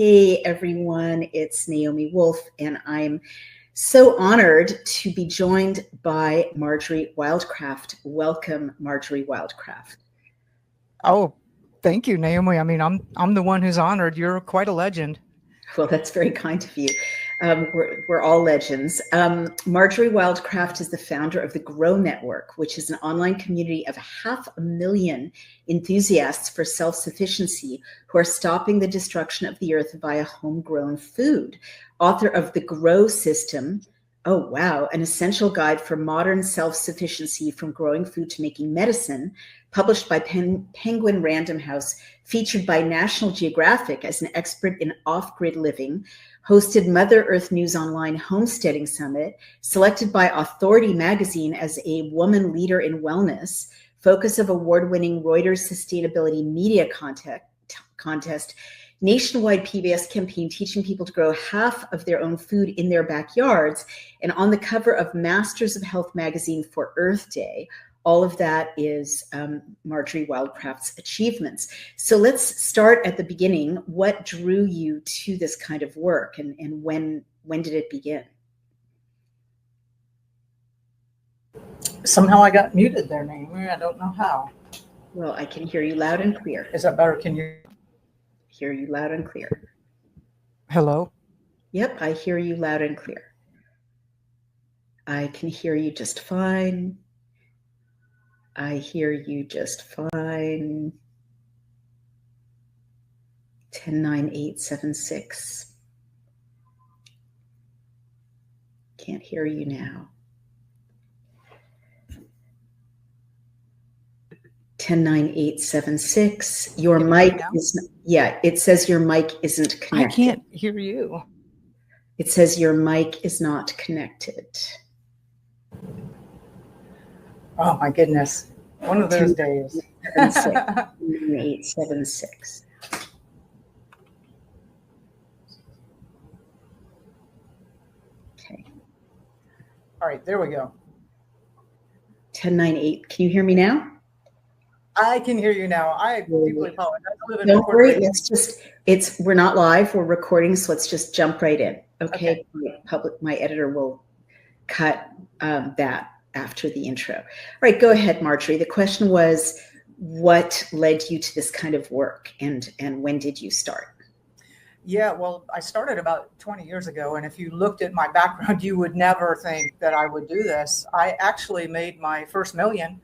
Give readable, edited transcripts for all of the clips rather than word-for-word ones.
Hey everyone, it's Naomi Wolf, and I'm so honored to be joined by Marjorie Wildcraft. Welcome, Marjorie Wildcraft. Oh, thank you, Naomi. I mean, I'm the one who's honored. You're quite a legend. Well, that's very kind of you. We're all legends. Marjorie Wildcraft is the founder of the Grow Network, which is an online community of 500,000 enthusiasts for self-sufficiency who are stopping the destruction of the earth via homegrown food. Author of The Grow System, oh wow, an essential guide for modern self-sufficiency from growing food to making medicine, published by Penguin Random House, featured by National Geographic as an expert in off-grid living, hosted Mother Earth News Online Homesteading Summit, selected by Authority Magazine as a woman leader in wellness, focus of award-winning Reuters Sustainability Media Contest, nationwide PBS campaign teaching people to grow half of their own food in their backyards, and on the cover of Masters of Health magazine for Earth Day. All of that is Marjorie Wildcraft's achievements. So let's start at the beginning. What drew you to this kind of work, and when did it begin? Somehow I got muted there, Naomi. I don't know how. Well, I can hear you loud and clear. Is that better? Can you hear you loud and clear? Hello? Yep, I hear you loud and clear. I can hear you just fine. I hear you just fine. 109876. Can't hear you now. 109876. Your mic is, yeah, it says your mic isn't connected. I can't hear you. It says your mic is not connected. Oh my goodness. One of those days. 876. Okay. All right, there we go. 1098. Can you hear me now? I can hear you now. I deeply apologize. Don't worry. We're not live. We're recording, so let's just jump right in. Okay. My editor will cut that after the intro. All right, go ahead, Marjorie. The question was, what led you to this kind of work, and when did you start? Yeah, well, I started about 20 years ago, and if you looked at my background, you would never think that I would do this. I actually made my first $1 million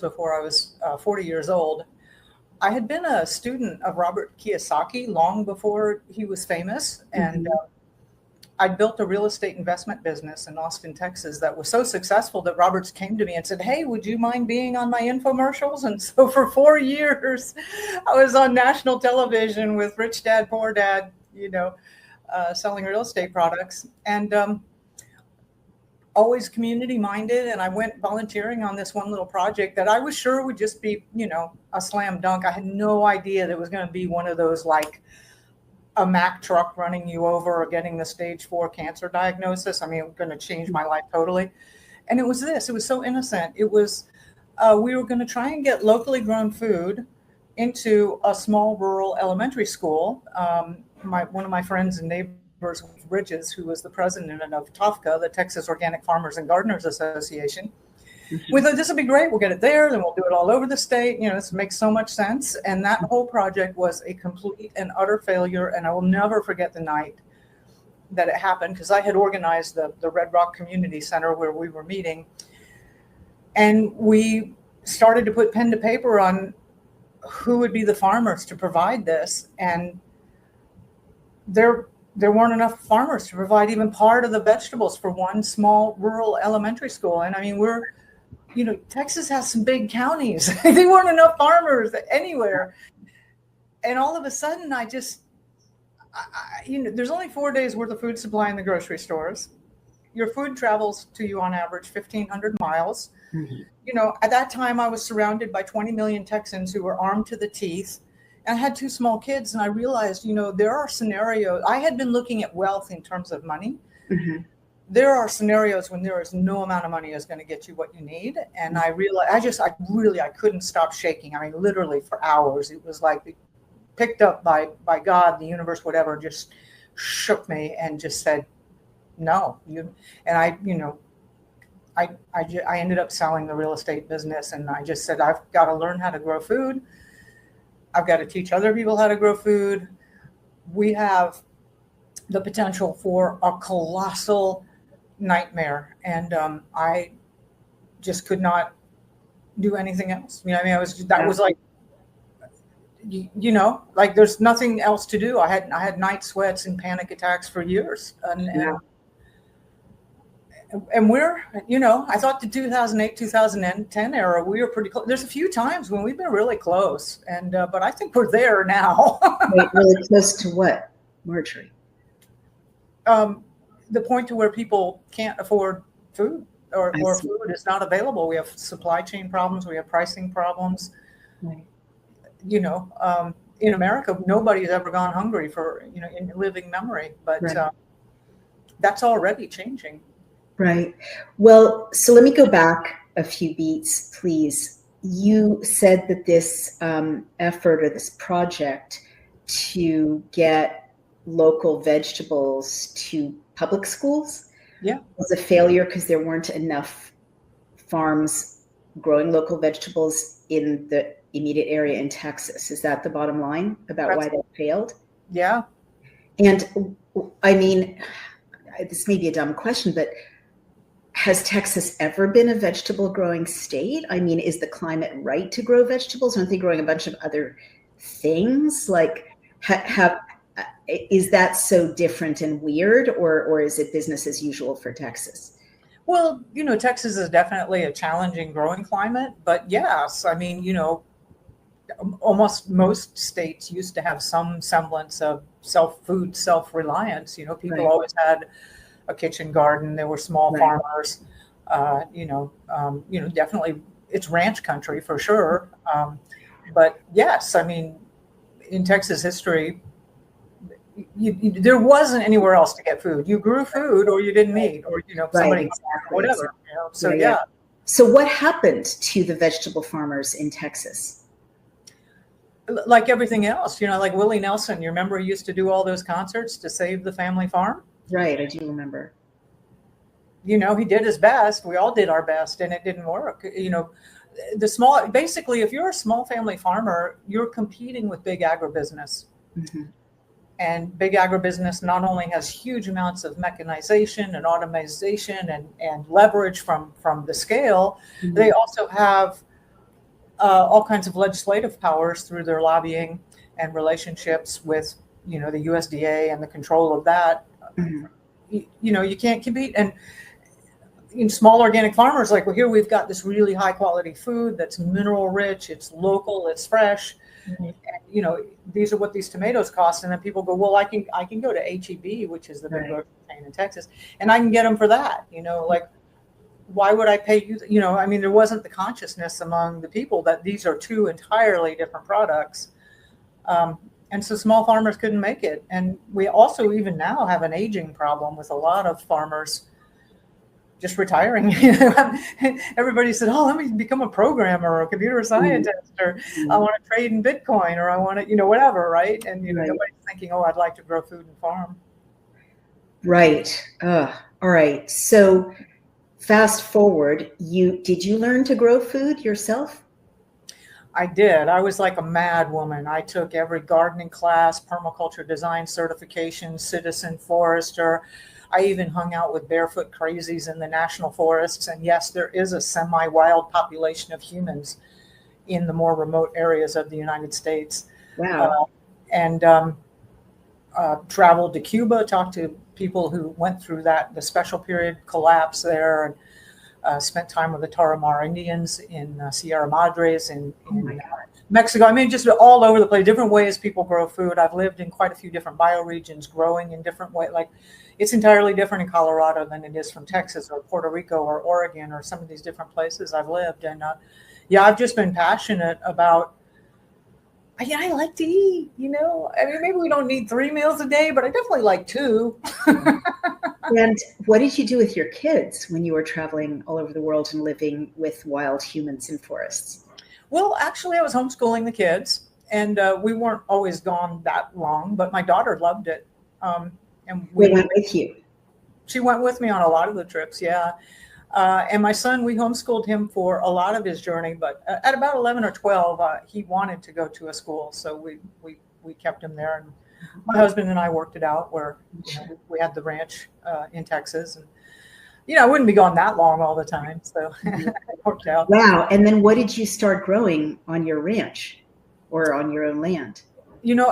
before I was 40 years old. I had been a student of Robert Kiyosaki long before he was famous, and I built a real estate investment business in Austin, Texas that was so successful that Roberts came to me and said, hey, would you mind being on my infomercials? And so for 4 years, I was on national television with Rich Dad, Poor Dad, selling real estate products, and always community minded. And I went volunteering on this one little project that I was sure would just be, a slam dunk. I had no idea that it was going to be one of those like a Mack truck running you over or getting the stage 4 cancer diagnosis. I mean, it was going to change my life totally. And it was so innocent. It was, we were going to try and get locally grown food into a small rural elementary school. One of my friends and neighbors, Bridges, who was the president of TOFCA, the Texas Organic Farmers and Gardeners Association, we thought, this will be great. We'll get it there, then we'll do it all over the state. This makes so much sense. And that whole project was a complete and utter failure. And I will never forget the night that it happened, because I had organized the Red Rock Community Center where we were meeting. And we started to put pen to paper on who would be the farmers to provide this. And there weren't enough farmers to provide even part of the vegetables for one small rural elementary school. And I mean, Texas has some big counties. There weren't enough farmers anywhere. And all of a sudden, there's only 4 days worth of food supply in the grocery stores. Your food travels to you on average 1,500 miles. At that time, I was surrounded by 20 million Texans who were armed to the teeth. And I had 2 small kids, and I realized, there are scenarios. I had been looking at wealth in terms of money. There are scenarios when there is no amount of money is going to get you what you need. And I realized, I couldn't stop shaking. I mean, literally for hours. It was like the picked up by God, the universe, whatever, just shook me and just said, no, I ended up selling the real estate business, and I just said, I've got to learn how to grow food. I've got to teach other people how to grow food. We have the potential for a colossal nightmare, and I just could not do anything else. You know, I mean, was like, like there's nothing else to do. I had night sweats and panic attacks for years, and we're, I thought the 2008, 2010 era, we were pretty close. There's a few times when we've been really close, and but I think we're there now. Wait, really close to what, Marjorie? The point to where people can't afford food, or food is not available. We have supply chain problems. We have pricing problems. Right. In America, nobody's ever gone hungry in living memory, but right. That's already changing. Right. Well, so let me go back a few beats, please. You said that this effort or this project to get local vegetables to public schools was a failure because there weren't enough farms growing local vegetables in the immediate area in Texas. Is that the bottom line about why that failed? Yeah. And I mean, this may be a dumb question, but has Texas ever been a vegetable growing state? I mean, is the climate right to grow vegetables? Aren't they growing a bunch of other things? Like, is that so different and weird, or is it business as usual for Texas? Well, Texas is definitely a challenging growing climate, but yes, I mean, almost most states used to have some semblance of self-reliance. People right. always had a kitchen garden. There were small right. farmers. Definitely it's ranch country for sure. But yes, I mean, in Texas history, there wasn't anywhere else to get food. You grew food, or you didn't eat, or somebody, exactly. whatever. So yeah. So what happened to the vegetable farmers in Texas? Like everything else, like Willie Nelson. You remember he used to do all those concerts to save the family farm? Right, I do remember. He did his best. We all did our best, and it didn't work. Basically, if you're a small family farmer, you're competing with big agribusiness. Mm-hmm. And big agribusiness not only has huge amounts of mechanization and automation and leverage from the scale, mm-hmm. they also have all kinds of legislative powers through their lobbying and relationships with, the USDA and the control of that. Mm-hmm. You can't compete. And in small organic farmers, like, well, here we've got this really high quality food that's mineral rich, it's local, it's fresh. Mm-hmm. And, these are what these tomatoes cost. And then people go, well, I can go to H-E-B, which is the big grocery chain in Texas, and I can get them for that. Like, why would I pay you? I mean, there wasn't the consciousness among the people that these are two entirely different products. And so small farmers couldn't make it. And we also even now have an aging problem with a lot of farmers just retiring. Everybody said, oh, let me become a programmer or a computer scientist, or I want to trade in Bitcoin, or I want to, whatever, right? And, nobody's thinking, oh, I'd like to grow food and farm. Right. All right. So fast forward, did you learn to grow food yourself? I did. I was like a mad woman. I took every gardening class, permaculture design certification, citizen forester. I even hung out with barefoot crazies in the national forests. And yes, there is a semi-wild population of humans in the more remote areas of the United States. Wow. Traveled to Cuba, talked to people who went through the special period collapse there, and spent time with the Tarahumara Indians in Sierra Madres in Mexico. I mean, just all over the place, different ways people grow food. I've lived in quite a few different bioregions, growing in different ways. Like, it's entirely different in Colorado than it is from Texas or Puerto Rico or Oregon or some of these different places I've lived. And I've just been passionate about, I like to eat, I mean, maybe we don't need 3 meals a day, but I definitely like 2. And what did you do with your kids when you were traveling all over the world and living with wild humans in forests? Well, actually, I was homeschooling the kids. And we weren't always gone that long, but my daughter loved it. And We went with you. She went with me on a lot of the trips, yeah. And my son, we homeschooled him for a lot of his journey, but at about 11 or 12, he wanted to go to a school, so we kept him there. And my husband and I worked it out where we had the ranch in Texas, and I wouldn't be gone that long all the time, so it worked out. Wow! And then what did you start growing on your ranch or on your own land?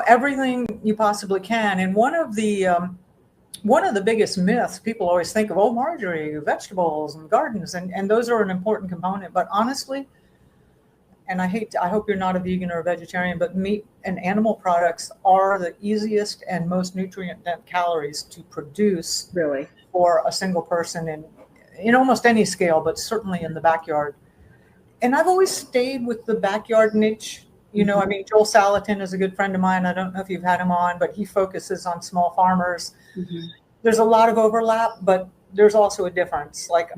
Everything you possibly can. And one of the biggest myths people always think of, Marjorie, vegetables and gardens, and those are an important component. But honestly, and I hope you're not a vegan or a vegetarian, but meat and animal products are the easiest and most nutrient-dense calories to produce, really, for a single person in almost any scale, but certainly in the backyard. And I've always stayed with the backyard niche. I mean, Joel Salatin is a good friend of mine. I don't know if you've had him on, but he focuses on small farmers. Mm-hmm. There's a lot of overlap, but there's also a difference. Like,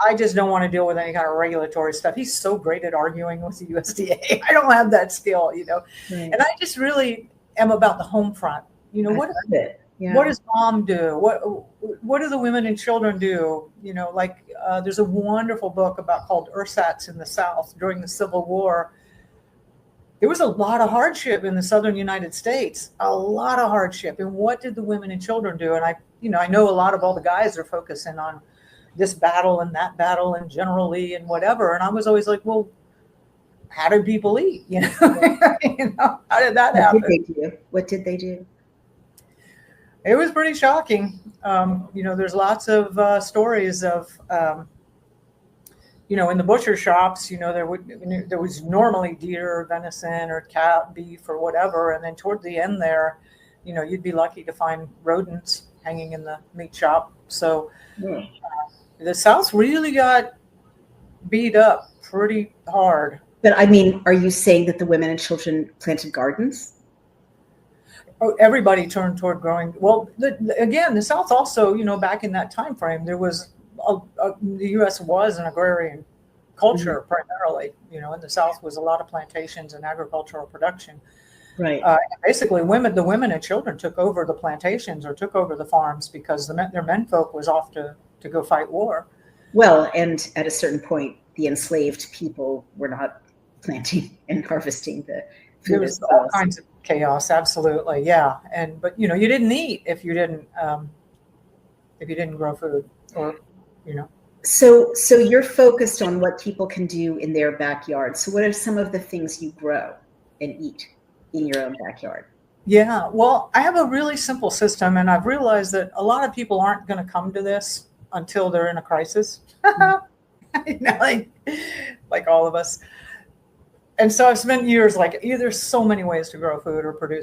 I just don't want to deal with any kind of regulatory stuff. He's so great at arguing with the USDA. I don't have that skill, Right. And I just really am about the home front. What does mom do? What do the women and children do? There's a wonderful book called Ersatz in the South during the Civil War. There was a lot of hardship in the southern United States, a lot of hardship. And what did the women and children do? And I know a lot of all the guys are focusing on this battle and that battle and General Lee and whatever. And I was always like, well, how did people eat? How did that happen? What did they do? It was pretty shocking. There's lots of stories of, in the butcher shops, there was normally deer or venison or cat, beef or whatever. And then toward the end there, you'd be lucky to find rodents hanging in the meat shop. So the South really got beat up pretty hard. But I mean, are you saying that the women and children planted gardens? Oh, everybody turned toward growing. Well, the South also, back in that time frame, there was the U.S. was an agrarian culture primarily. In the South was a lot of plantations and agricultural production. Right. Basically, the women and children took over the plantations or took over the farms because their menfolk was off to go fight war. Well, and at a certain point, the enslaved people were not planting and harvesting the food. There was all kinds of chaos, absolutely, yeah. But you didn't eat if you didn't grow food, or So you're focused on what people can do in their backyard. So what are some of the things you grow and eat in your own backyard? Yeah, well, I have a really simple system, and I've realized that a lot of people aren't going to come to this until they're in a crisis, like all of us. And so I've spent years there's so many ways to grow food or produce.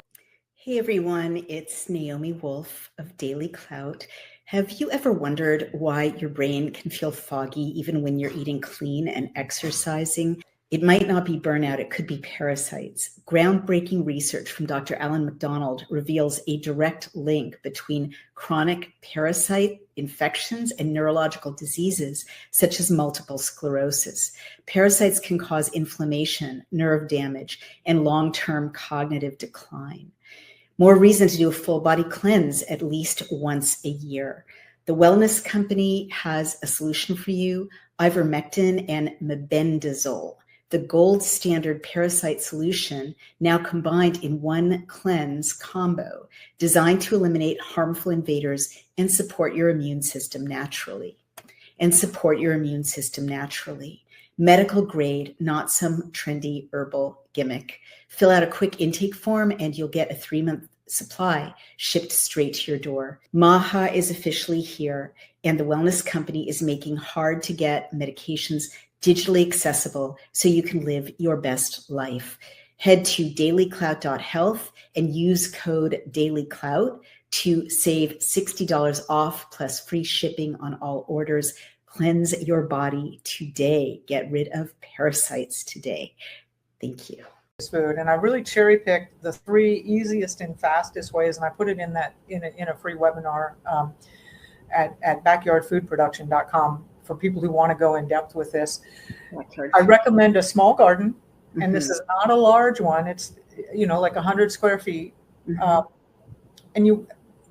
Hey everyone, it's Naomi Wolf of Daily Clout. Have you ever wondered why your brain can feel foggy even when you're eating clean and exercising? It might not be burnout, it could be parasites. Groundbreaking research from Dr. Alan McDonald reveals a direct link between chronic parasite infections and neurological diseases, such as multiple sclerosis. Parasites can cause inflammation, nerve damage, and long-term cognitive decline. More reason to do a full body cleanse at least once a year. The Wellness Company has a solution for you, ivermectin and mebendazole, the gold standard parasite solution, now combined in one cleanse combo, designed to eliminate harmful invaders and support your immune system naturally. Medical grade, not some trendy herbal gimmick. Fill out a quick intake form and you'll get a 3-month supply shipped straight to your door. MAHA is officially here, and the Wellness Company is making hard to get medications digitally accessible so you can live your best life. Head to dailyclout.health and use code dailyclout to save $60 off plus free shipping on all orders. Cleanse your body today. Get rid of parasites today. Thank you. Food, and I really cherry picked the 3 easiest and fastest ways, and I put it in a free webinar at backyardfoodproduction.com for people who want to go in depth with this. I recommend a small garden, and this is not a large one. like 100 square feet. Mhm. And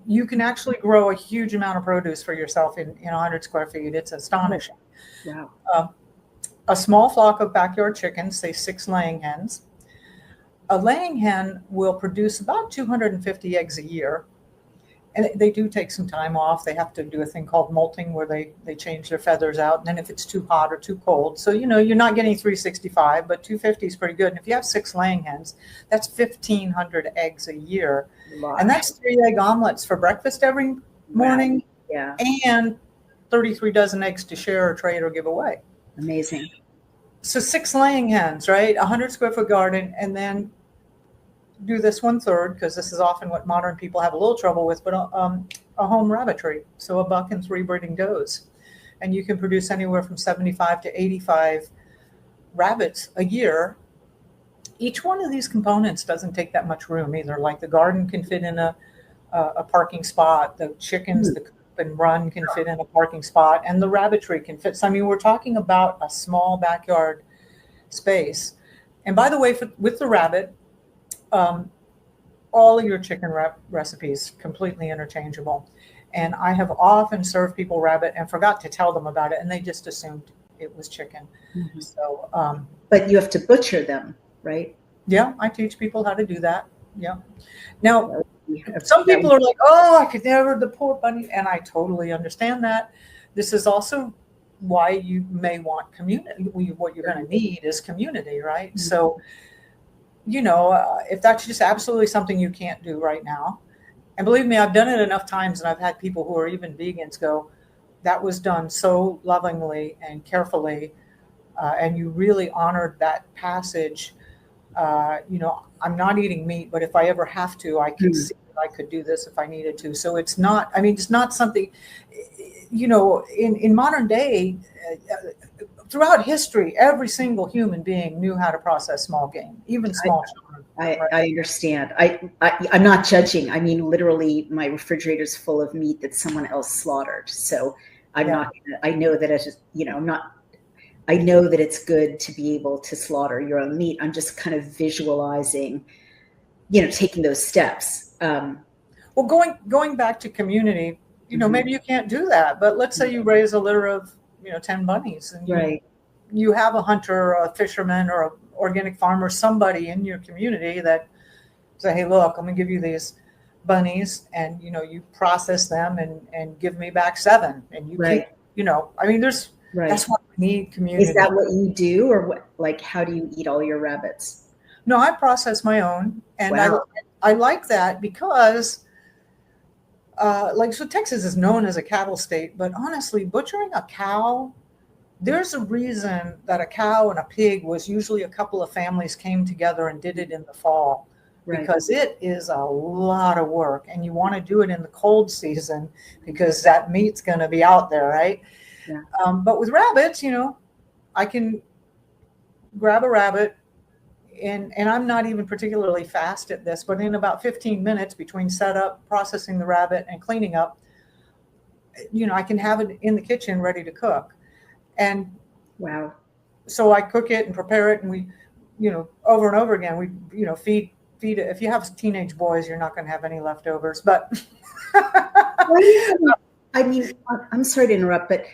you can actually grow a huge amount of produce for yourself in 100 square feet. It's astonishing. Wow. A small flock of backyard chickens, say 6 laying hens. A laying hen will produce about 250 eggs a year. And they do take some time off. They have to do a thing called molting where they change their feathers out. And then if it's too hot or too cold. So, you're not getting 365, but 250 is pretty good. And if you have 6 laying hens, that's 1,500 eggs a year. Wow. And that's 3 egg omelets for breakfast every morning. Yeah. And 33 dozen eggs to share or trade or give away. Amazing. So 6 laying hens, right? 100 square foot garden, and then do this 1/3, because this is often what modern people have a little trouble with, but a home rabbitry. So a buck and 3 breeding does. And you can produce anywhere from 75 to 85 rabbits a year. Each one of these components doesn't take that much room either. Like the garden can fit in a parking spot, the chickens, the coop and run can fit in a parking spot, and the rabbitry can fit. So, I mean, we're talking about a small backyard space. And by the way, with the rabbit, all of your chicken recipes completely interchangeable. And I have often served people rabbit and forgot to tell them about it, and they just assumed it was chicken. Mhm. So, But you have to butcher them, right? yeah, I teach people how to do that. Yeah. Now, Yeah. some people are like, "Oh, I could never, the poor bunny," and I totally understand that. This is also why you may want community. What you're going to need is community, right? Mhm. So, if that's just absolutely something you can't do right now, and believe me, I've done it enough times, and I've had people who are even vegans go, "That was done so lovingly and carefully, and you really honored that passage. I'm not eating meat, but if I ever have to, I can see that I could do this if I needed to." So it's not something, in modern day, throughout history, every single human being knew how to process small game, even small children. I understand. I'm not judging. I mean, literally, my refrigerator's full of meat that someone else slaughtered. So I'm not. I know that I'm not. I know that it's good to be able to slaughter your own meat. I'm just kind of visualizing, taking those steps. Well, going back to community, maybe you can't do that, but let's say you raise a litter of 10 bunnies, and you have a hunter or a fisherman or an organic farmer, somebody in your community that say, "Hey, look, I'm gonna give you these bunnies, and you process them and give me back 7, and you keep, there's that's why we need community." Is that what you do, or what? Like, how do you eat all your rabbits? No, I process my own, and Wow. I like that because. So Texas is known as a cattle state, but honestly, butchering a cow, there's a reason that a cow and a pig was usually a couple of families came together and did it in the fall, because it is a lot of work, and you want to do it in the cold season because that meat's going to be out there, right? Yeah. But with rabbits, I can grab a rabbit, and I'm not even particularly fast at this, but in about 15 minutes between setup, processing the rabbit, and cleaning up, I can have it in the kitchen ready to cook. And wow. So I cook it and prepare it, and we, over and over again, we, feed it. If you have teenage boys, you're not going to have any leftovers, but. I mean, I'm sorry to interrupt, but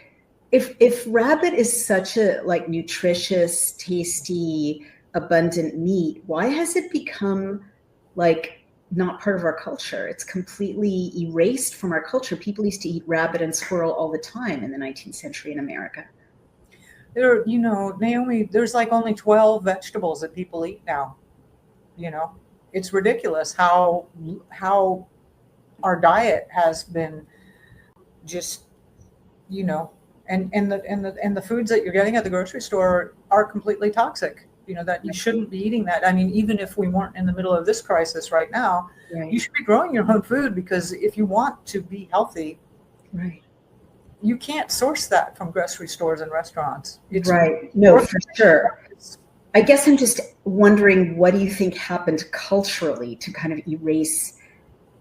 if rabbit is such a nutritious, tasty, abundant meat, why has it become not part of our culture? It's completely erased from our culture. People used to eat rabbit and squirrel all the time in the 19th century in America. Naomi, there's only 12 vegetables that people eat now. It's ridiculous how our diet has been just, and the foods that you're getting at the grocery store are completely toxic. That you shouldn't be eating that. I mean, even if we weren't in the middle of this crisis right now, you should be growing your own food, because if you want to be healthy, you can't source that from grocery stores and restaurants. It's No, for sure. I guess I'm just wondering, what do you think happened culturally to kind of erase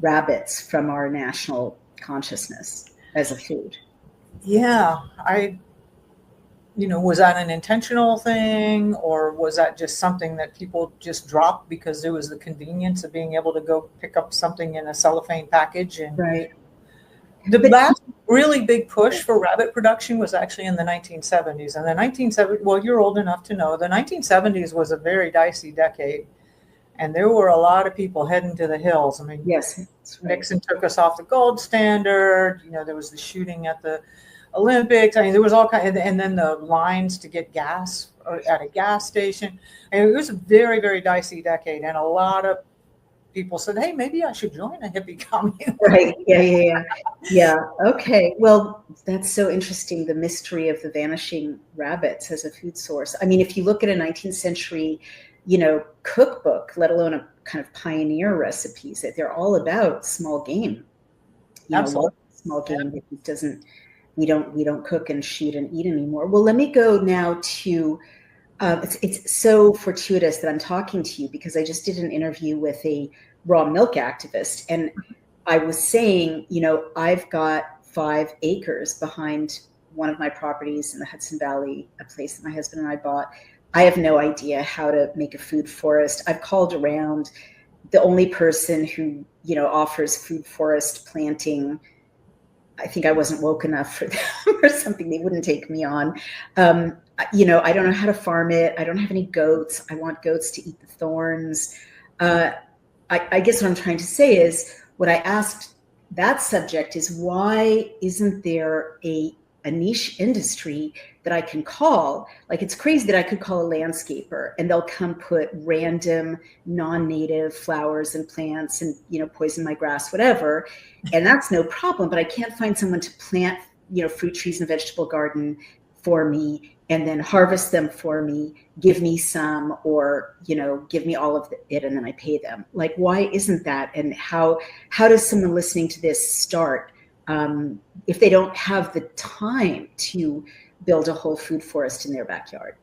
rabbits from our national consciousness as a food? Yeah, was that an intentional thing, or was that just something that people just dropped because there was the convenience of being able to go pick up something in a cellophane package? And Right. the last really big push for rabbit production was actually in the 1970s. And the 1970s, well, you're old enough to know, the 1970s was a very dicey decade. And there were a lot of people heading to the hills. I mean, Yes, that's right. Nixon took us off the gold standard. There was the shooting at the Olympics. I mean, there was all kind of, and then the lines to get gas at a gas station. And it was a very, very dicey decade. And a lot of people said, hey, maybe I should join a hippie commune. Right. Yeah. Okay. Well, that's so interesting. The mystery of the vanishing rabbits as a food source. I mean, if you look at a 19th century, cookbook, let alone a kind of pioneer recipes, that they're all about small game. Absolutely. Small game that doesn't, we don't cook and shoot and eat anymore. Well, let me go now to, it's so fortuitous that I'm talking to you, because I just did an interview with a raw milk activist, and I was saying, I've got 5 acres behind one of my properties in the Hudson Valley, a place that my husband and I bought. I have no idea how to make a food forest. I've called around. The only person who, offers food forest planting, I think I wasn't woke enough for them or something. They wouldn't take me on. I don't know how to farm it. I don't have any goats. I want goats to eat the thorns. I guess what I'm trying to say is, what I asked that subject is, why isn't there a niche industry that I can call? Like, it's crazy that I could call a landscaper and they'll come put random non-native flowers and plants and, poison my grass, whatever. And that's no problem, but I can't find someone to plant, fruit trees and vegetable garden for me and then harvest them for me, give me some, or, give me all of it and then I pay them. Like, why isn't that? And how does someone listening to this start if they don't have the time to build a whole food forest in their backyard?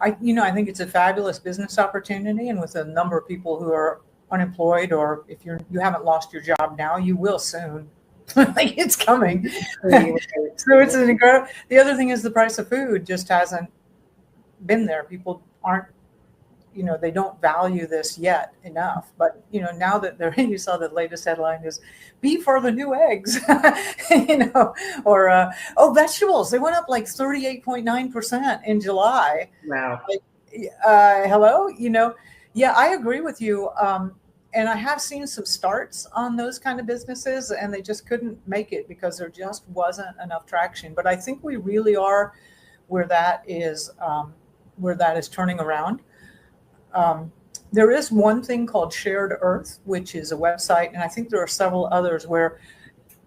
I think it's a fabulous business opportunity, and with a number of people who are unemployed, or if you haven't lost your job now, you will soon. Like, it's coming. So it's an incredible. The other thing is, the price of food just hasn't been there. People aren't, they don't value this yet enough. But now that you saw the latest headline is beef are the new eggs, or vegetables, they went up like 38.9% in July. Wow. Hello, yeah, I agree with you. And I have seen some starts on those kind of businesses, and they just couldn't make it because there just wasn't enough traction. But I think we really are where that is turning around. There is one thing called Shared Earth, which is a website, and I think there are several others where,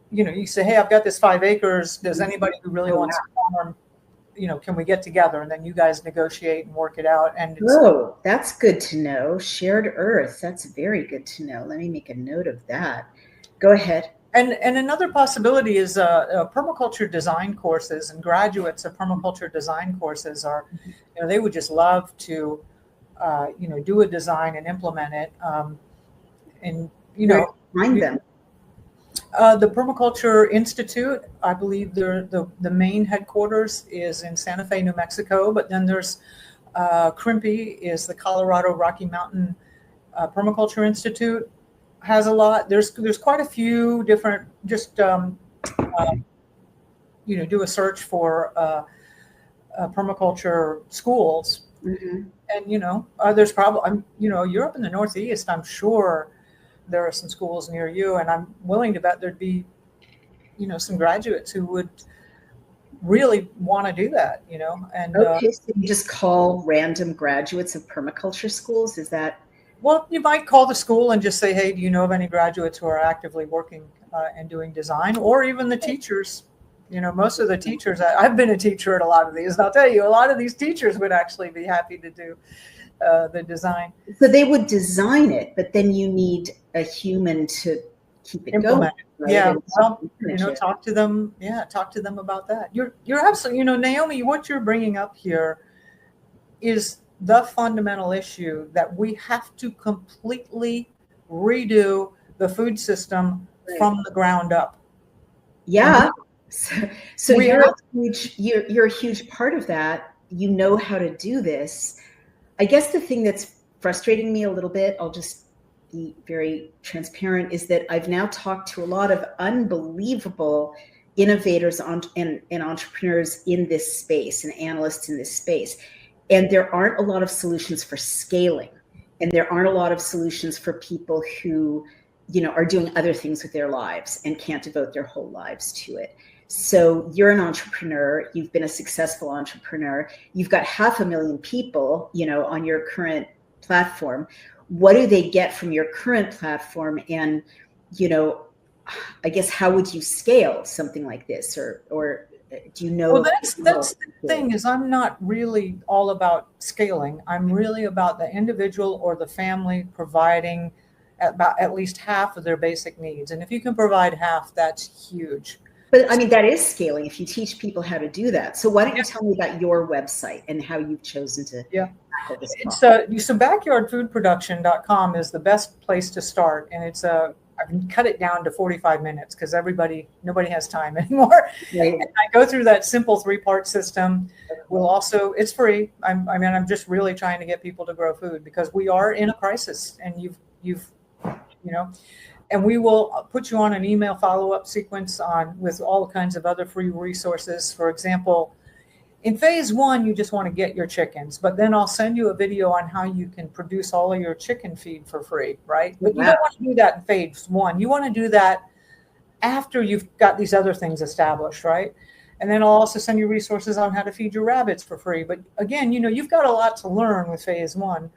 you say, hey, I've got this 5 acres. Does anybody who really wants to farm, can we get together? And then you guys negotiate and work it out. And that's good to know. Shared Earth. That's very good to know. Let me make a note of that. Go ahead. And another possibility is permaculture design courses, and graduates of permaculture design courses are, they would just love to, do a design and implement it. And, find them. The Permaculture Institute, I believe the main headquarters is in Santa Fe, New Mexico, but then there's CRIMPY is the Colorado Rocky Mountain Permaculture Institute, has a lot. There's quite a few different, just, do a search for permaculture schools. Mm-hmm. And, there's probably, you're up in the Northeast, I'm sure there are some schools near you, and I'm willing to bet there'd be, some graduates who would really want to do that, and okay, so you just call random graduates of permaculture schools? Is that? Well, you might call the school and just say, hey, do you know of any graduates who are actively working and doing design, or even the teachers? Most of the teachers, I've been a teacher at a lot of these, and I'll tell you, a lot of these teachers would actually be happy to do the design. So they would design it, but then you need a human to keep it going. Right? Yeah, well, talk to them. Yeah, talk to them about that. You're absolutely, Naomi, what you're bringing up here is the fundamental issue that we have to completely redo the food system from the ground up. Yeah. So you're a huge part of that. You know how to do this. I guess the thing that's frustrating me a little bit, I'll just be very transparent, is that I've now talked to a lot of unbelievable innovators and entrepreneurs in this space and analysts in this space. And there aren't a lot of solutions for scaling. And there aren't a lot of solutions for people who, are doing other things with their lives and can't devote their whole lives to it. So you're an entrepreneur, you've been a successful entrepreneur, you've got 500,000 people, on your current platform. What do they get from your current platform? And, I guess, how would you scale something like this? Or do you know? Well, that's the thing, is I'm not really all about scaling. I'm really about the individual or the family providing about at least half of their basic needs. And if you can provide half, that's huge. But I mean, that is scaling if you teach people how to do that. So why don't you tell me about your website and how you've chosen to tackle this problem? So backyardfoodproduction.com is the best place to start. And I've cut it down to 45 minutes because nobody has time anymore. Right. And I go through that simple 3-part system. It's free. I'm just really trying to get people to grow food because we are in a crisis, and and we will put you on an email follow-up sequence with all kinds of other free resources. For example, in phase 1, you just want to get your chickens, but then I'll send you a video on how you can produce all of your chicken feed for free, right? But you don't want to do that in phase 1. You want to do that after you've got these other things established, right? And then I'll also send you resources on how to feed your rabbits for free. But again, you've got a lot to learn with phase 1.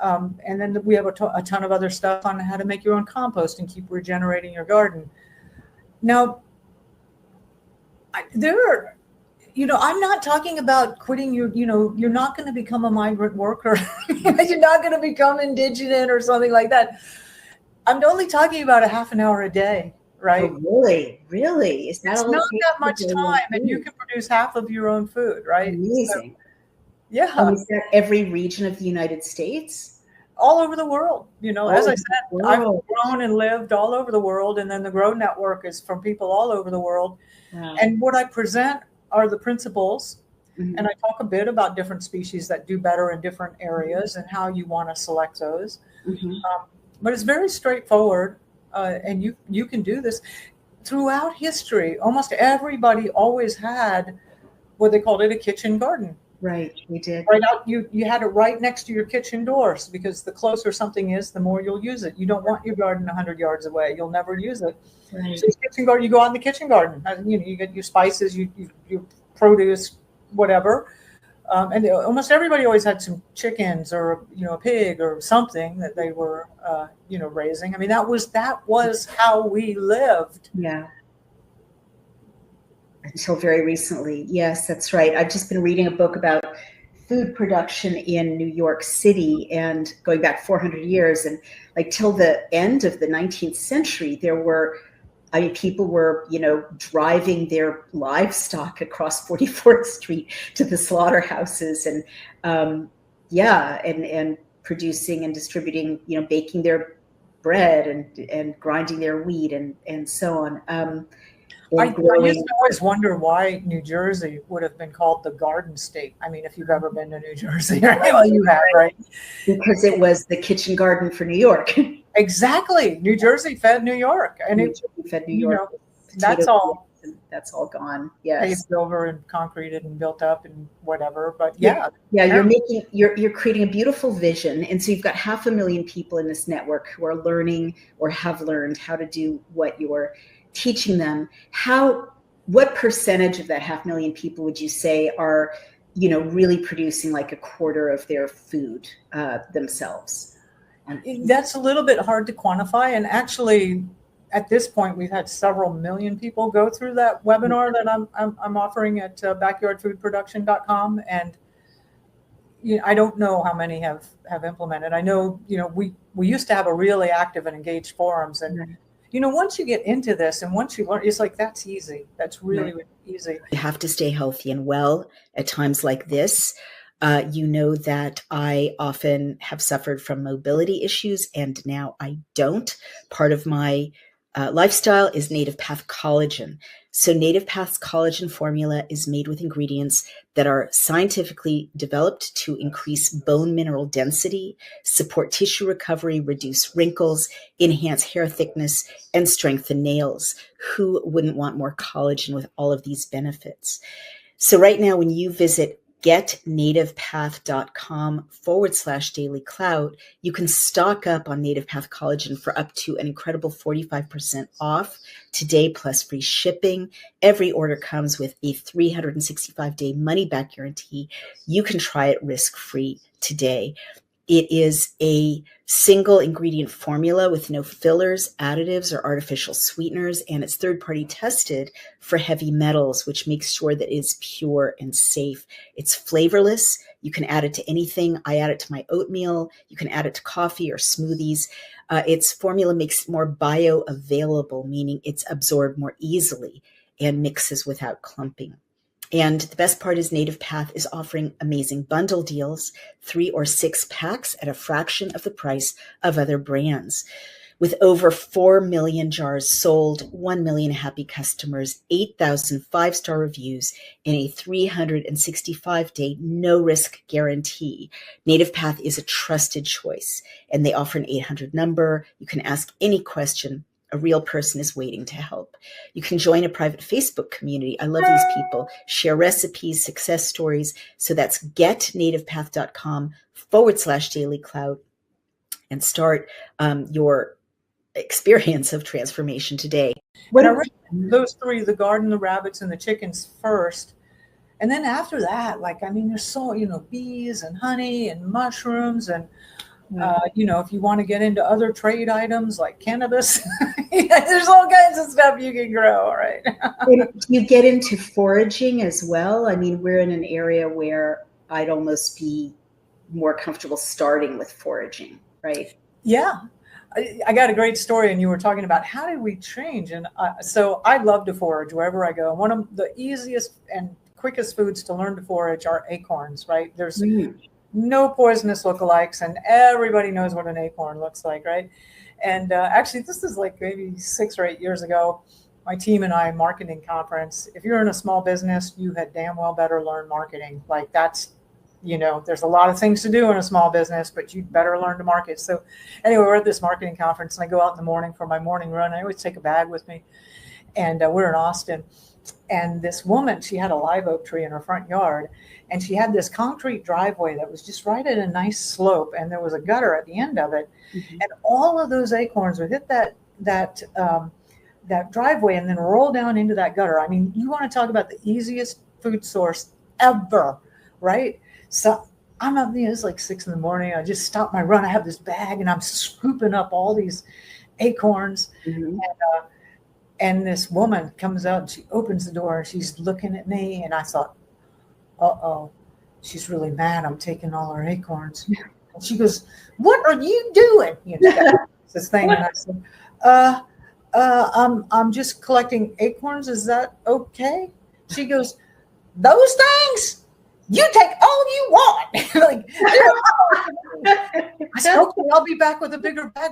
And then we have a ton of other stuff on how to make your own compost and keep regenerating your garden. Now, I'm not talking about quitting you're not going to become a migrant worker. You're not going to become indigenous or something like that. I'm only talking about a half an hour a day, right? Oh, really? Is that it's not that much time, and you can produce half of your own food, right? Amazing. So, yeah. And is that every region of the United States? All over the world. As I said, I've grown and lived all over the world, and then the Grow Network is from people all over the world. Wow. And what I present are the principles, and I talk a bit about different species that do better in different areas and how you want to select those. But it's very straightforward, and you can do this. Throughout history, almost everybody always had what they called a kitchen garden. Right, we did. Right out, you had it right next to your kitchen doors, because the closer something is, the more you'll use it. You don't want your garden 100 yards away; you'll never use it. Right. So kitchen garden, you go out in the kitchen garden. You get your spices, you produce, whatever. And almost everybody always had some chickens or a pig or something that they were raising. I mean, that was how we lived. Yeah. Until very recently. Yes, that's right. I've just been reading a book about food production in New York City, and going back 400 years, and like till the end of the 19th century, people were, driving their livestock across 44th Street to the slaughterhouses, and and producing and distributing, baking their bread and grinding their wheat and so on. I used to always wonder why New Jersey would have been called the Garden State. I mean, if you've ever been to New Jersey, well, you have, right? Because it was the kitchen garden for New York. Exactly. New Jersey fed New York, and New Jersey fed New York. That's all. That's all gone. Yes. Paved over and concreted and built up and whatever. But you're creating a beautiful vision, and so you've got 500,000 people in this network who are learning or have learned how to do what you're teaching them. What percentage of that 500,000 people would you say are, really producing like a quarter of their food themselves? That's a little bit hard to quantify. And actually, at this point, we've had several million people go through that webinar that I'm offering at backyardfoodproduction.com. And I don't know how many have implemented. I know, we used to have a really active and engaged forums, and once you get into this and once you learn, it's like, that's easy. That's really, really easy. You have to stay healthy and well at times like this. That I often have suffered from mobility issues, and now I don't. Part of my Lifestyle is Native Path Collagen. So Native Path's collagen formula is made with ingredients that are scientifically developed to increase bone mineral density, support tissue recovery, reduce wrinkles, enhance hair thickness, and strengthen nails. Who wouldn't want more collagen with all of these benefits? So right now, when you visit getnativepath.com/Daily Clout, you can stock up on Native Path Collagen for up to an incredible 45% off today, plus free shipping. Every order comes with a 365-day money-back guarantee. You can try it risk-free today. It is a single ingredient formula with no fillers, additives, or artificial sweeteners, and it's third-party tested for heavy metals, which makes sure that it is pure and safe. It's flavorless. You can add it to anything. I add it to my oatmeal. You can add it to coffee or smoothies. Its formula makes it more bioavailable, meaning it's absorbed more easily and mixes without clumping. And the best part is Native Path is offering amazing bundle deals, 3 or 6 packs at a fraction of the price of other brands. With over 4 million jars sold, 1 million happy customers, 8,000 5-star reviews, and a 365-day no-risk guarantee, Native Path is a trusted choice, and they offer an 800 number. You can ask any question. A real person is waiting to help. You can join a private Facebook community. I love these people. Share recipes, success stories. So that's getnativepath.com/Daily Clout and start your experience of transformation today. What I read those 3, the garden, the rabbits, and the chickens first. And then after that, there's so, bees and honey and mushrooms and if you want to get into other trade items like cannabis, there's all kinds of stuff you can grow, right? You get into foraging as well. I mean, we're in an area where I'd almost be more comfortable starting with foraging, right? Yeah. I got a great story, and you were talking about how did we change? And so I love to forage wherever I go. One of the easiest and quickest foods to learn to forage are acorns, right? There's no poisonous lookalikes, and everybody knows what an acorn looks like, right? And actually, this is like maybe 6 or 8 years ago, my team and I, marketing conference. If you're in a small business, you had damn well better learn marketing. Like that's, there's a lot of things to do in a small business, but you'd better learn to market. So anyway, we're at this marketing conference, and I go out in the morning for my morning run. I always take a bag with me, and we're in Austin. And this woman, she had a live oak tree in her front yard, and she had this concrete driveway that was just right at a nice slope, and there was a gutter at the end of it. Mm-hmm. And all of those acorns would hit that driveway and then roll down into that gutter. I mean, you want to talk about the easiest food source ever, right? So I'm up there, it's like 6 a.m. I just stopped my run. I have this bag, and I'm scooping up all these acorns. Mm-hmm. And this woman comes out, and she opens the door, and she's looking at me, and I thought, uh-oh, she's really mad. I'm taking all her acorns. And she goes, "What are you doing?" This thing. And I said, I'm just collecting acorns. Is that okay? She goes, "Those things? You take all you want." I said, "Okay, I'll be back with a bigger bag."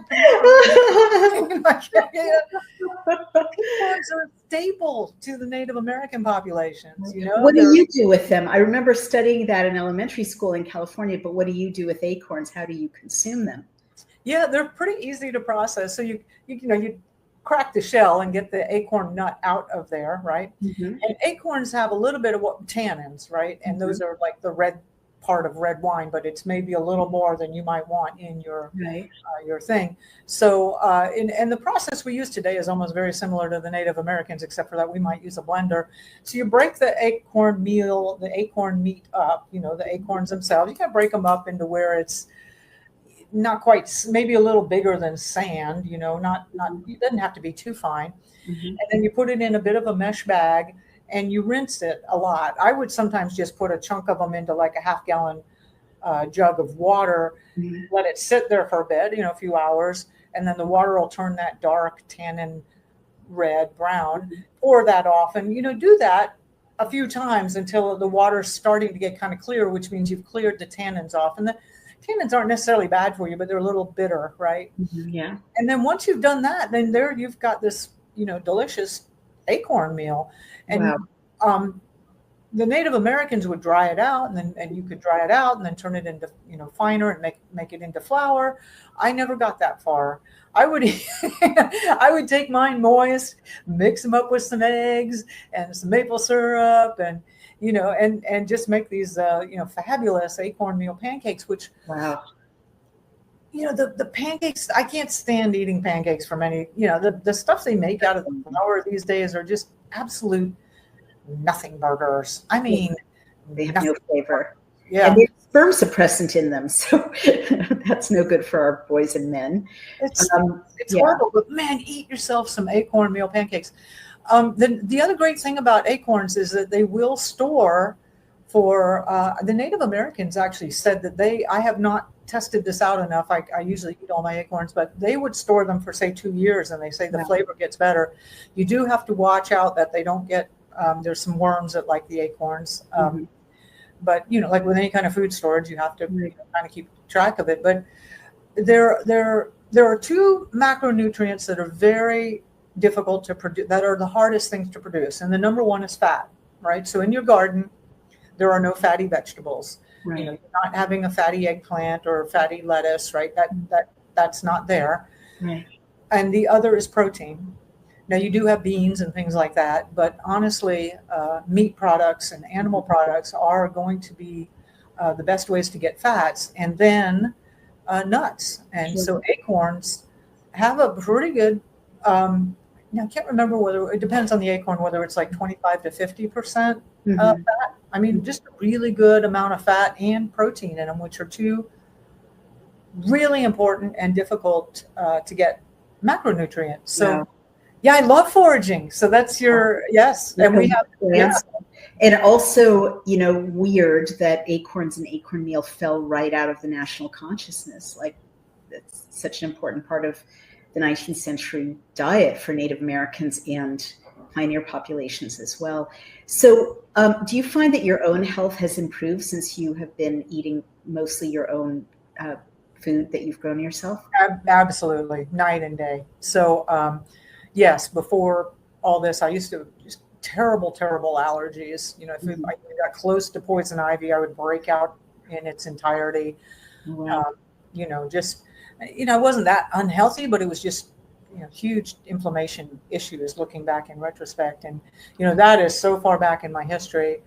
Acorns are a staple to the Native American populations. What do you do with them? I remember studying that in elementary school in California. But what do you do with acorns? How do you consume them? Yeah, they're pretty easy to process. So you crack the shell and get the acorn nut out of there, right? Mm-hmm. And acorns have a little bit of tannins, right? And those are like the red part of red wine, but it's maybe a little more than you might want in your your thing. So and the process we use today is almost very similar to the Native Americans, except for that we might use a blender. So you break the acorn meat up, the acorns themselves. You can break them up into where it's not quite, maybe a little bigger than sand, not it doesn't have to be too fine. Mm-hmm. And then you put it in a bit of a mesh bag, and you rinse it a lot. I would sometimes just put a chunk of them into like a half-gallon jug of water, mm-hmm. let it sit there for a bit, a few hours, and then the water will turn that dark tannin red, brown. Mm-hmm. Pour that off, and do that a few times until the water's starting to get kind of clear, which means you've cleared the tannins off. And tannins aren't necessarily bad for you, but they're a little bitter, right? Yeah. And then once you've done that, then there you've got this, delicious acorn meal. And Wow. The Native Americans would dry it out, and you could dry it out and then turn it into, finer and make it into flour. I never got that far. I would I would take mine moist, mix them up with some eggs and some maple syrup, and and just make these fabulous acorn meal pancakes, which Wow. The pancakes, I can't stand eating pancakes from any, the stuff they make out of the flour these days are just absolute nothing burgers. I mean, they have no flavor. Yeah. And there's sperm suppressant in them. So that's no good for our boys and men. It's horrible, but man, eat yourself some acorn meal pancakes. The other great thing about acorns is that they will store for, the Native Americans actually said that I have not tested this out enough. I usually eat all my acorns, but they would store them for say 2 years, and they say the flavor gets better. You do have to watch out that they don't get, there's some worms that like the acorns. But, like with any kind of food storage, you have to kind of keep track of it. But there are 2 macronutrients that are very difficult to produce, that are the hardest things to produce. And the number one is fat, right? So in your garden, there are no fatty vegetables. Right. You're not having a fatty eggplant or a fatty lettuce, right? That's not there. Right. And the other is protein. Now, you do have beans and things like that, but honestly, meat products and animal products are going to be the best ways to get fats, and then nuts. And so acorns have a pretty good, I can't remember whether, it depends on the acorn, whether it's like 25 to 50% fat. I mean, just a really good amount of fat and protein in them, which are 2 really important and difficult to get macronutrients. So yeah, I love foraging. So that's your, yes. And we have, and also, weird that acorns and acorn meal fell right out of the national consciousness. Like, that's such an important part of the 19th century diet for Native Americans and pioneer populations as well. So do you find that your own health has improved since you have been eating mostly your own food that you've grown yourself? Absolutely, night and day. So yes, before all this, I used to just terrible allergies. If I got close to poison ivy, I would break out in its entirety. Wow. I wasn't that unhealthy, but it was just, huge inflammation issues looking back in retrospect. And, that is so far back in my history.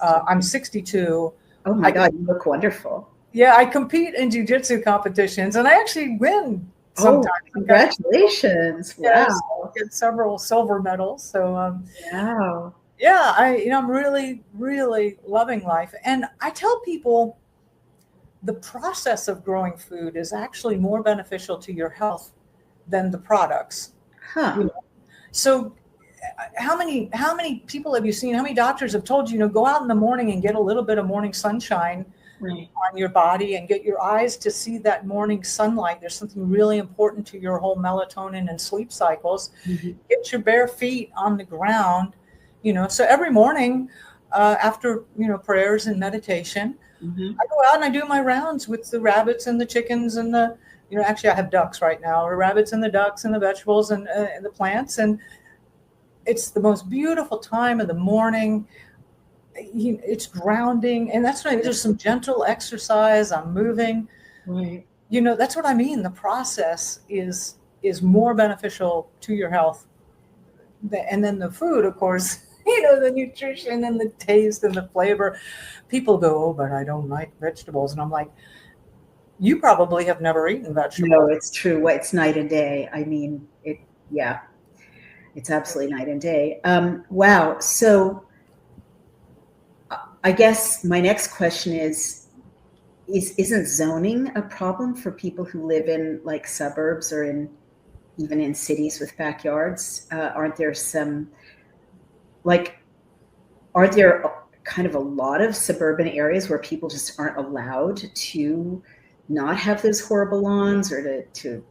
I'm 62. Oh my God, you look wonderful. Yeah, I compete in jiu-jitsu competitions, and I actually win sometimes. Oh, congratulations. Wow. Yes, get several silver medals. So, wow. Yeah, I'm really, really loving life. And I tell people the process of growing food is actually more beneficial to your health than the products. Huh. So how many people have you seen? How many doctors have told you, go out in the morning and get a little bit of morning sunshine on your body and get your eyes to see that morning sunlight? There's something really important to your whole melatonin and sleep cycles. Get your bare feet on the ground, so every morning after, prayers and meditation, I go out and I do my rounds with the rabbits and the chickens and actually I have ducks right now, or rabbits and the ducks and the vegetables and the plants. And it's the most beautiful time of the morning. It's grounding. And that's when there's some gentle exercise. I'm moving. Right. That's what I mean. The process is more beneficial to your health. And then the food, of course, the nutrition and the taste and the flavor. People go, oh, but I don't like vegetables. And I'm like, you probably have never eaten vegetables. No, it's true. It's night and day. I mean, it's absolutely night and day. Wow. So I guess my next question isn't zoning a problem for people who live in like suburbs or even in cities with backyards? Aren't there kind of a lot of suburban areas where people just aren't allowed to not have those horrible lawns, or to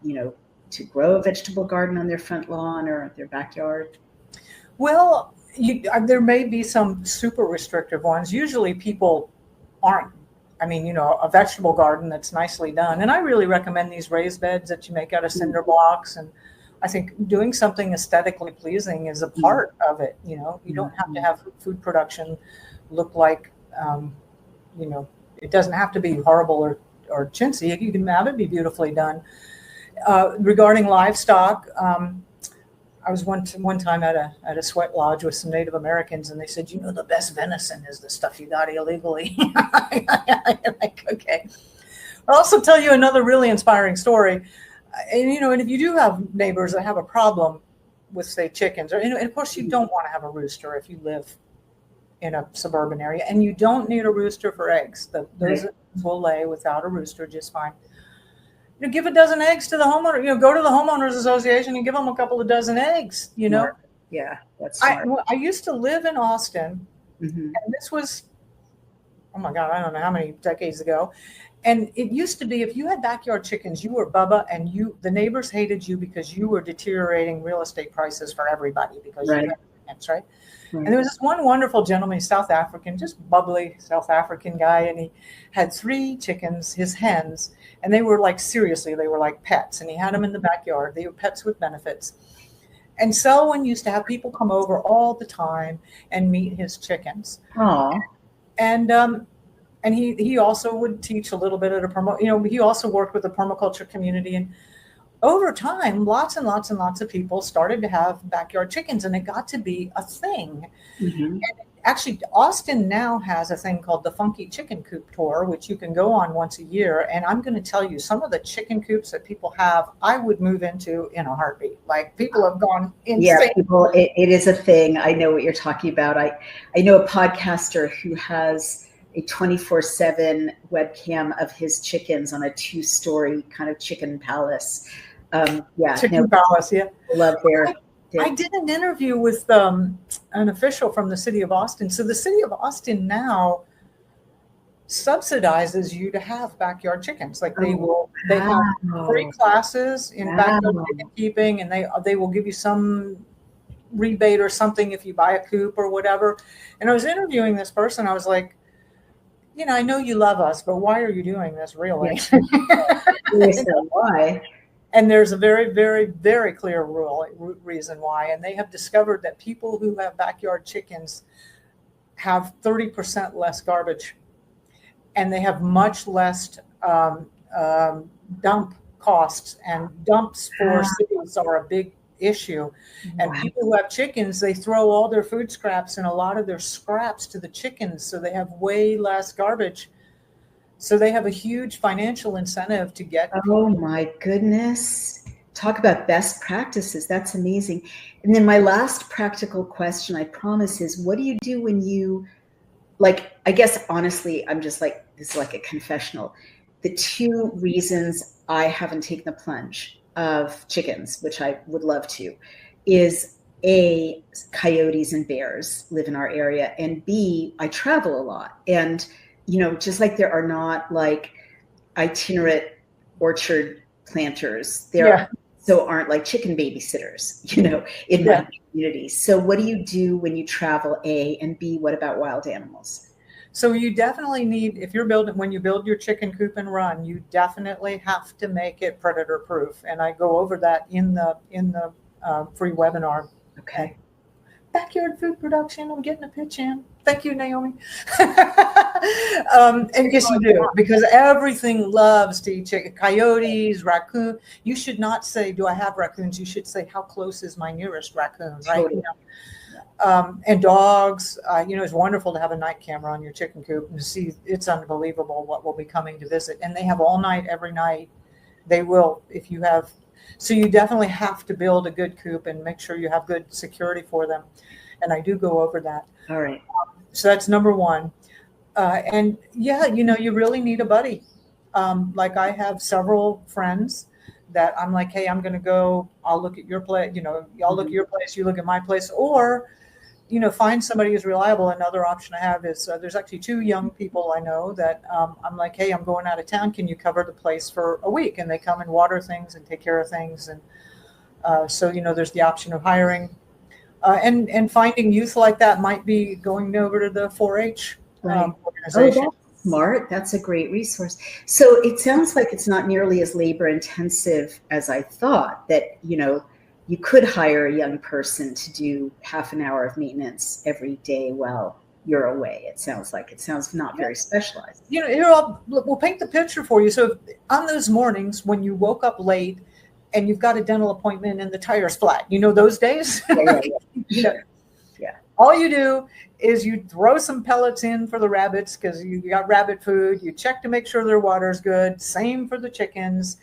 grow a vegetable garden on their front lawn or their backyard? Well, there may be some super restrictive ones. Usually people aren't I mean, you know, a vegetable garden that's nicely done. And I really recommend these raised beds that you make out of cinder blocks. And I think doing something aesthetically pleasing is a part of it. You know, you don't have to have food production look like, you know, it doesn't have to be horrible or chintzy. You can have it be beautifully done. Regarding livestock, I was one time at a sweat lodge with some Native Americans, and they said, you know, the best venison is the stuff you got illegally. Like, okay. I'll also tell you another really inspiring story. And, you know, and if you do have neighbors that have a problem with, say, chickens, or, you know, and of course you don't want to have a rooster if you live in a suburban area, and you don't need a rooster for eggs. Those will lay without a rooster just fine. You know, give a dozen eggs to the homeowner. You know, go to the homeowners association and give them a couple of dozen eggs. You know, yeah, that's smart. I used to live in Austin, Mm-hmm. and this was, oh my God, I don't know how many decades ago. And it used to be, if you had backyard chickens, you were Bubba, and the neighbors hated you because you were deteriorating real estate prices for everybody because Right. you had chickens, right? And there was this one wonderful gentleman, South African, just bubbly South African guy, and he had 3 chickens, his hens, and they were like, seriously, they were like pets, and he had them in the backyard. They were pets with benefits. And Selwyn used to have people come over all the time and meet his chickens. Oh, And he also would teach a little bit at he also worked with the permaculture community. And over time, lots and lots and lots of people started to have backyard chickens, and it got to be a thing. mm-hmm. And actually, Austin now has a thing called the Funky Chicken Coop Tour, which you can go on once a year. And I'm going to tell you, some of the chicken coops that people have, I would move into in a heartbeat. Like, people have gone insane. Yeah, people, it is a thing. I know what you're talking about. I know a podcaster who has a 24/7 webcam of his chickens on a 2-story kind of chicken palace. Chicken palace, yeah. Love their I did an interview with an official from the city of Austin. So the city of Austin now subsidizes you to have backyard chickens. Like, they have free classes in backyard chicken keeping, and they will give you some rebate or something if you buy a coop or whatever. And I was interviewing this person. I was like, you know, I know you love us, but why are you doing this, really? Why? And there's a very, very, very clear reason why. And they have discovered that people who have backyard chickens have 30% less garbage, and they have much less dump costs. And dumps for cities are a big issue. And people who have chickens, they throw all their food scraps and a lot of their scraps to the chickens, so they have way less garbage. So they have a huge financial incentive to get. Oh my goodness. Talk about best practices. That's amazing. And then my last practical question, I promise, is what do you do when you, like, I guess, honestly, I'm just like, this is like a confessional. The 2 reasons I haven't taken the plunge of chickens, which I would love to, is A, coyotes and bears live in our area, and B, I travel a lot. And, you know, just like there are not like itinerant orchard planters, there so aren't like chicken babysitters, you know, in my community. So what do you do when you travel, A, and B, what about wild animals? So you definitely need, when you build your chicken coop and run, you definitely have to make it predator proof. And I go over that in the free webinar. Okay. Backyard food production. I'm getting a pitch in. Thank you, Naomi. And yes, you do, because everything loves to eat chicken. Coyotes, raccoon. You should not say, do I have raccoons? You should say, how close is my nearest raccoon, right? Totally. You know? And dogs, you know, it's wonderful to have a night camera on your chicken coop and to see. It's unbelievable what will be coming to visit. And they have all night, every night. They will, if you have. So you definitely have to build a good coop and make sure you have good security for them. And I do go over that. All right. So that's number 1. And yeah, you know, you really need a buddy. Like, I have several friends that I'm like, hey, I'm going to go, I'll look at your place, you know, I'll look at your place, you look at my place, or, you know, find somebody who's reliable. Another option I have is there's actually 2 young people I know that I'm like, hey, I'm going out of town. Can you cover the place for a week? And they come and water things and take care of things. And so, you know, there's the option of hiring. And finding youth like that might be going over to the 4-H organization. smart. That's a great resource. So it sounds like it's not nearly as labor intensive as I thought, that, you could hire a young person to do half an hour of maintenance every day while you're away. It sounds not very specialized. We'll paint the picture for you. So on those mornings when you woke up late and you've got a dental appointment and the tire's flat, those days? Yeah. All you do is you throw some pellets in for the rabbits because you got rabbit food. You check to make sure their water's good. Same for the chickens.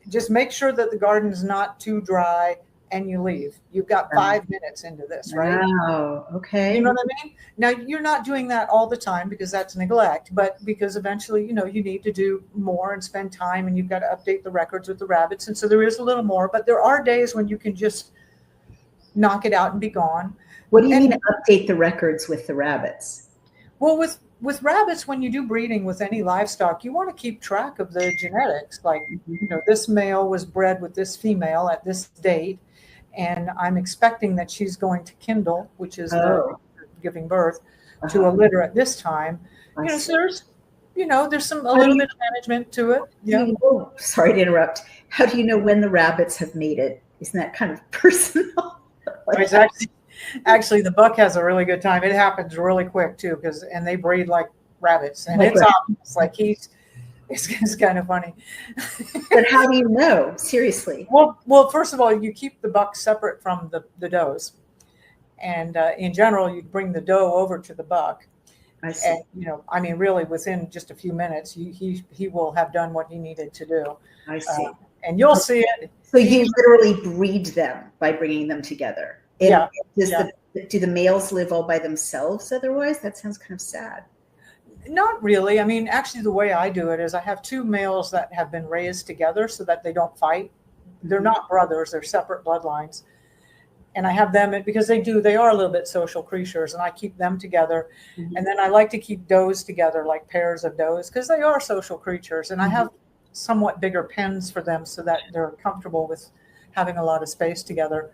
Just make sure that the garden's not too dry, and you leave. You've got 5 minutes into this, right? Wow. Okay. You know what I mean? Now, you're not doing that all the time because that's neglect, but because eventually, you need to do more and spend time, and you've got to update the records with the rabbits. And so there is a little more, but there are days when you can just knock it out and be gone. What do you mean update the records with the rabbits? Well, with rabbits, when you do breeding with any livestock, you want to keep track of the genetics. Like, this male was bred with this female at this date, and I'm expecting that she's going to kindle, which is giving birth to a litter at this time. So there's, there's a little bit of management to it. Yeah. Sorry to interrupt. How do you know when the rabbits have mated? Isn't that kind of personal? Actually, the buck has a really good time. It happens really quick too, and they breed like rabbits, and it's obvious. Like it's kind of funny. But how do you know? Seriously. Well, first of all, you keep the buck separate from the does, and in general, you bring the doe over to the buck. I see. And really, within just a few minutes, he will have done what he needed to do. I see. And you'll see it. So you literally breed them by bringing them together. Do the males live all by themselves otherwise? That sounds kind of sad. Not really. Actually, the way I do it is I have two males that have been raised together so that they don't fight. They're not brothers. They're separate bloodlines. And I have them because they are a little bit social creatures, and I keep them together. Mm-hmm. And then I like to keep does together, like pairs of does, because they are social creatures. And I have somewhat bigger pens for them so that they're comfortable with having a lot of space together.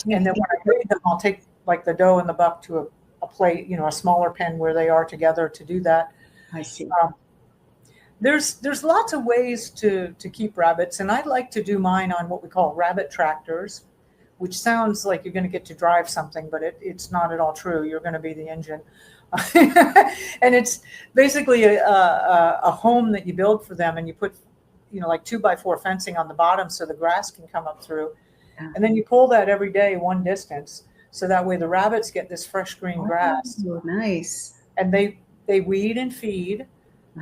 And then when I breed them, I'll take like the doe and the buck to a plate, a smaller pen where they are together to do that. I see. There's lots of ways to keep rabbits, and I'd like to do mine on what we call rabbit tractors, which sounds like you're going to get to drive something, but it's not at all true. You're going to be the engine. And it's basically a home that you build for them, and you put, like 2x4 fencing on the bottom so the grass can come up through. And then you pull that every day one distance, so that way the rabbits get this fresh green grass. Oh, nice. And they weed and feed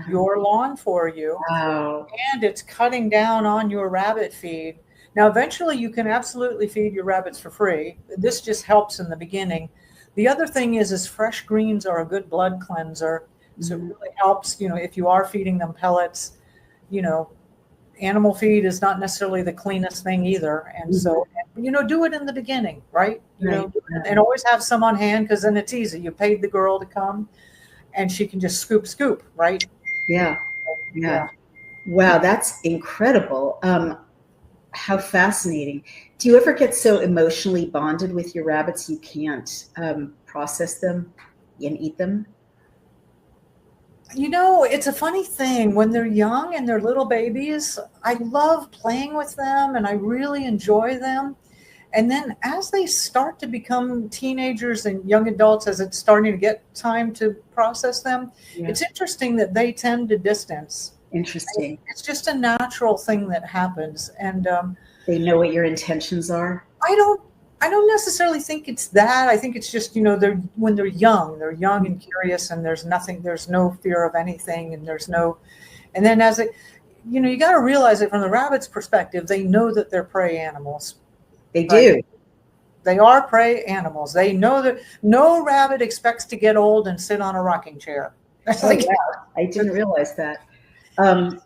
your lawn for you. Wow. And it's cutting down on your rabbit feed. Now, eventually you can absolutely feed your rabbits for free. This just helps in the beginning. The other thing is fresh greens are a good blood cleanser. So it really helps, if you are feeding them pellets, animal feed is not necessarily the cleanest thing either. And so, do it in the beginning, right? And always have some on hand, because then it's easy. You paid the girl to come and she can just scoop, right? Yeah. Wow, that's incredible. How fascinating. Do you ever get so emotionally bonded with your rabbits you can't process them and eat them? It's a funny thing. When they're young and they're little babies, I love playing with them and I really enjoy them. And then as they start to become teenagers and young adults, as it's starting to get time to process them, it's interesting that they tend to distance. Interesting. It's just a natural thing that happens. And they know what your intentions are? I don't necessarily think it's that. I think it's just, when they're young and curious, and there's no fear of anything, and and then as you got to realize it from the rabbit's perspective, they know that they're prey animals. They do. They are prey animals. They know that no rabbit expects to get old and sit on a rocking chair. I didn't realize that.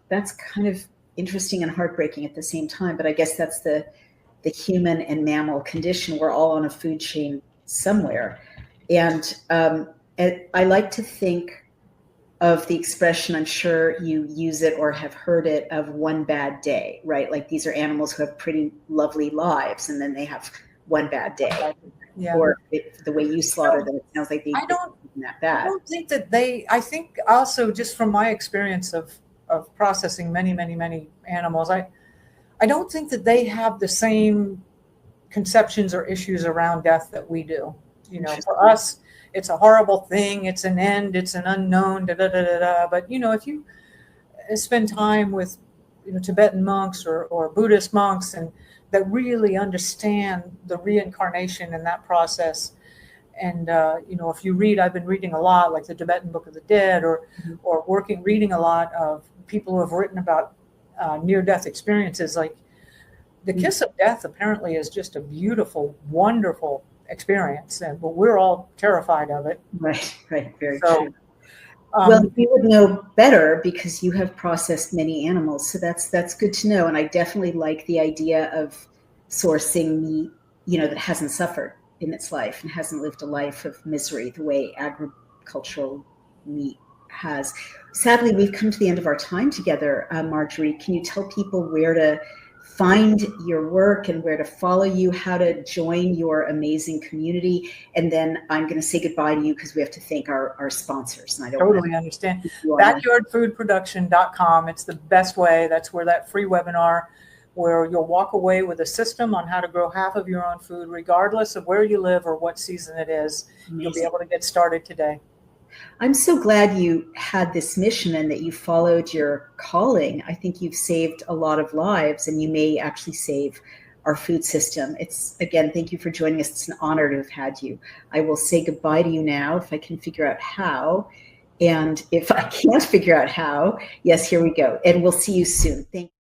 That's kind of interesting and heartbreaking at the same time, but I guess that's the human and mammal condition. We're all on a food chain somewhere. And I like to think of the expression, I'm sure you use it or have heard it, of one bad day, right? Like these are animals who have pretty lovely lives, and then they have one bad day. Yeah. Or the way you slaughter them, it sounds like they that I bad. don't think that I think also just from my experience of processing many, many, many animals, I don't think that they have the same conceptions or issues around death that we do. You know, for us, it's a horrible thing. It's an end. It's an unknown. Da, da, da, da, da. But, you know, if you spend time with, you know, Tibetan monks or Buddhist monks and that really understand the reincarnation in that process. And, you know, if you read, I've been reading a lot, like the Tibetan Book of the Dead, or reading a lot of people who have written about near-death experiences. Like the kiss of death apparently is just a beautiful, wonderful experience, but we're all terrified of it. Right, very true. Well, you would know better because you have processed many animals, so that's good to know. And I definitely like the idea of sourcing meat, you know, that hasn't suffered in its life and hasn't lived a life of misery the way agricultural meat has. Sadly, we've come to the end of our time together, Marjorie. Can you tell people where to find your work and where to follow you, how to join your amazing community? And then I'm going to say goodbye to you because we have to thank our sponsors. And I don't totally understand. Backyardfoodproduction.com. It's the best way. That's where that free webinar, where you'll walk away with a system on how to grow half of your own food, regardless of where you live or what season it is. Amazing. You'll be able to get started today. I'm so glad you had this mission and that you followed your calling. I think you've saved a lot of lives and you may actually save our food system. Again, thank you for joining us. It's an honor to have had you. I will say goodbye to you now if I can figure out how. And if I can't figure out how, yes, here we go. And we'll see you soon. Thank you.